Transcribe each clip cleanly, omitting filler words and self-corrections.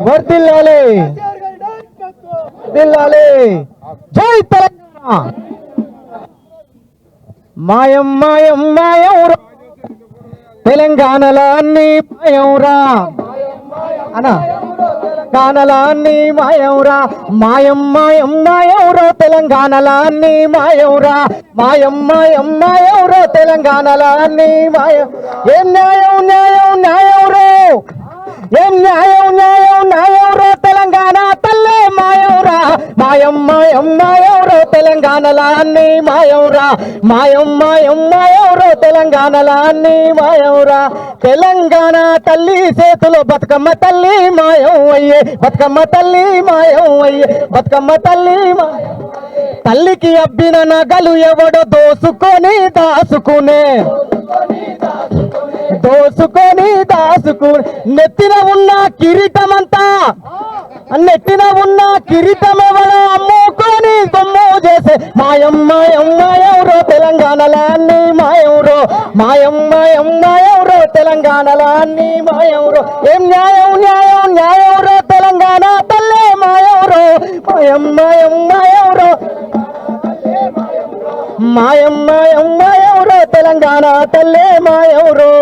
వర్ధిల్లాలి వర్ధిల్లాలి. జై తెలంగాణ. మాయం మాయం మాయంరా తెలంగాణలో అన్ని మాయంరా అనా తెలంగాణలో అన్ని మాయంరా. మాయం మాయం మాయంరా తెలంగాణలో అన్ని మాయంరా. మాయం మాయం మాయంరా తెలంగాణలో అన్ని మాయం. ఏం న్యాయం న్యాయం న్యాయంరో, ఏం న్యాయం న్యాయం న్యాయంరో తెలంగాణ తల్లే మాయంరా. మాయం మాయం మాయంరో తెలంగాణలో అన్ని మాయంరా. మాయం మాయం మాయంరో తెలంగాణలో అన్ని మాయంరా. తెలంగాణ తల్లి చేతిలో బతుకమ్మ తల్లి మాయం అయ్యే, బతుకమ్మ తల్లి మాయం అయ్యే, బతుకమ్మ తల్లి తల్లికి అబ్బిన నగలు ఎవడో దోసుకొని దాసుకునే, దోసుకొని దాసుకుని నెత్తిన ఉన్న కిరీటమంతా, నెట్టిన ఉన్న కిరీటం ఎవడో అమ్ముకొని దొమ్ము చేసే. మాయం మాయం మాయంరో తెలంగాణలో అన్ని మాయంరో. మాయం మాయం మాయంరో తెలంగాణలో అన్ని మాయంరో. ఏం న్యాయం న్యాయం న్యాయంరో తెలంగాణ తల్లే మాయంరో. మాయం మాయం మాయంరో, మాయం మాయం మాయంరో తెలంగాణ తల్లే మాయంరో.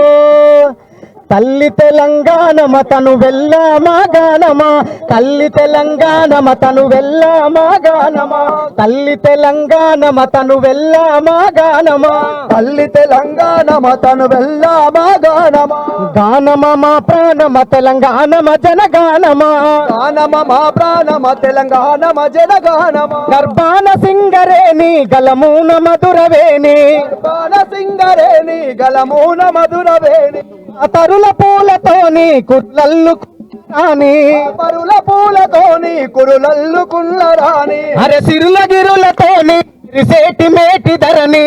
తల్లి తెలంగాణమ తను వెళ్ళమా గానమా, తల్లి తెలంగాణమ తను వెళ్ళమా గానమా, తల్లి తెలంగాణమ తను వెళ్ళమా గానమా, తల్లి తెలంగాణమ తను వెళ్ళమా గానమా. గానమ మా ప్రాణమ తెలంగాణమ జనగానమా, గానమ మా ప్రాణమ తెలంగాణమ జనగానమా. గర్భాన సింగరేణి గలమూన మధురవేణి, గర్భాన సింగరేణి గలమూన మధురవేణి. తరుల పూలతోని కుర్లల్లు రాని, పరుల పూలతోని కురులల్లుకున్న రాణి. అరే సిరుల గిరులతోని మెరిసేటి మేటి ధరణి,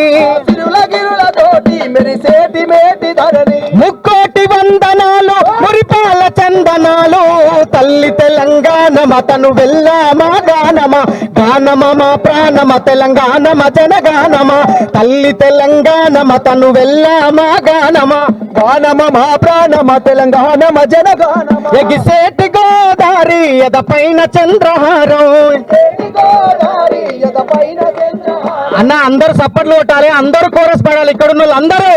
సిరుల గిరులతోటి మెరిసేటి మేటి ధరణి. ముక్కోటి వందనాలు మురిపాల చందనాలు. తల్లి తెలంగాణమ తను వెళ్ళమా గానమా, గానమ మా ప్రాణమ తెలంగాణమ జనగానమా. తల్లి తెలంగాణమ తను వెళ్ళమా గానమా, గానమ మా ప్రాణమ తెలంగాణమ జనగానమ. ఎగిసేటి గోదారి ఎదపైన చంద్రహారం. గోదావరి ఎదపైన చంద్రహారం. అన్న అందరూ సప్పట్లు కొట్టాలి, అందరూ కోరస్ పడాలి. ఇక్కడ ఉన్న అందరూ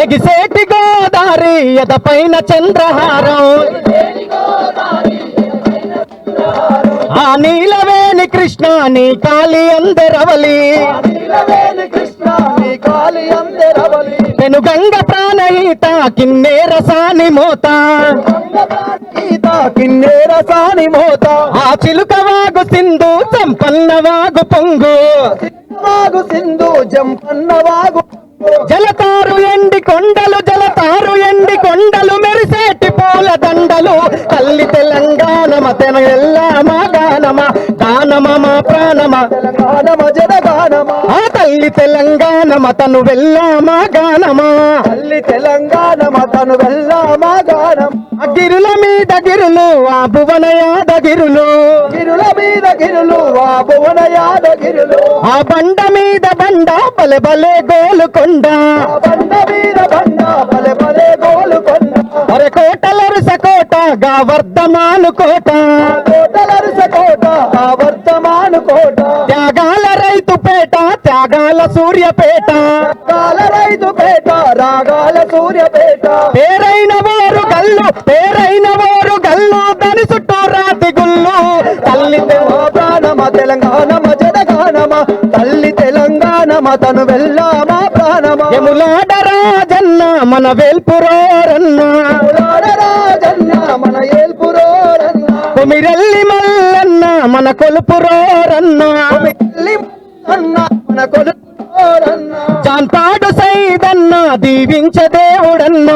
ఎగిసేటి గోదారి ఎదపైన చంద్రహారం. ఆ నీలవేణి కృష్ణ నీ కాలి అందరవలి, కృష్ణ నీ కాలి అందరవలి. పెను గంగ ప్రాణయిత కిన్నేర సాని మోత, గీత కిన్నేర సాని మోత. ఆ చిలుక వాగు సింధు సంపన్న వాగు పొంగు, వాగు సింధు జంపన్న వాగు. జలతారు ఎండి కొండలు, జలతారు ఎండి కొండలు మెరిసేటి పూల దండలు. తల్లి తెలంగాణమ తెన వెళ్ళమా గానమా, గానమ మా ప్రాణమ తెలంగాణమ జనగానమ. ఆ తల్లి తెలంగాణమ తను వెళ్ళమా గానమా. తల్లి తెలంగాణమ తను వెళ్ళమా గానం. గిరుల మీద గిరులు ఆ భువన యాదగిరులు, గిరుల మీద గిరులు ఆ భువన యాదగిరులు. ఆ బండ మీద బండ బలె బలే గోలుకొండ, బండ మీద బండ బలె బలే గోలుకొండ. అరే కోటలరుస కోట గా వర్ధమాను కోట, కోటలరుస కోట ఆ వర్ధమాను కోట. త్యాగాల రైతు పేట త్యాగాల సూర్యపేట, రాగాల రైతు పేట రాగాల సూర్యపేట. పేరైన వారు గల్లు, పేరైన వారు గల్లు దాని చుట్టూ రాతి గుళ్ళు. తల్లి మా ప్రాణమ తెలంగాణమ జనగానమ. తల్లి తెలంగాణమ తను వెళ్ళమా ప్రాణమ. యములాడ రాజన్న మన వేల్పురోరన్న, రాజన్న మన ఏల్పురోరన్న. కొమిరెల్లి మల్లన్న మన కొలుపురోరన్న, అన్న మన కొలుపురోరన్న. జాంతాడు సైదన్న దీవించ దేవుడన్న,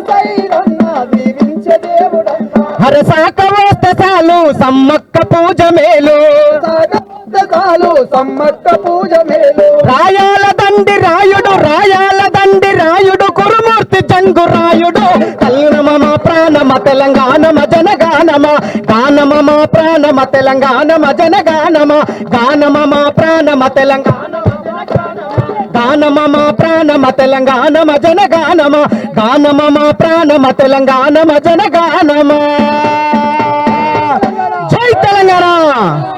సైరన్న దీవించే దేవుడన్న. హరసాక వస్తే చాలు సమ్మక్క పూజ మేలు, సాగతాలు సమ్మక్క పూజ మేలు. రాయాల దండి రాయుడు, రాయాల దండి రాయుడు కురుమూర్తి జంగు రాయుడు. తల్లినమ మా ప్రాణమ తెలంగాణమ జనగానమ, గానమ మా ప్రాణమ తెలంగాణమ జనగానమ, గానమ మా ప్రాణమ తెలంగాణ గానమమ ప్రాణమ తెలంగాణమ జనగానమ గానమమ ప్రాణమ తెలంగాణమ జనగానమ జై తెలంగాణ.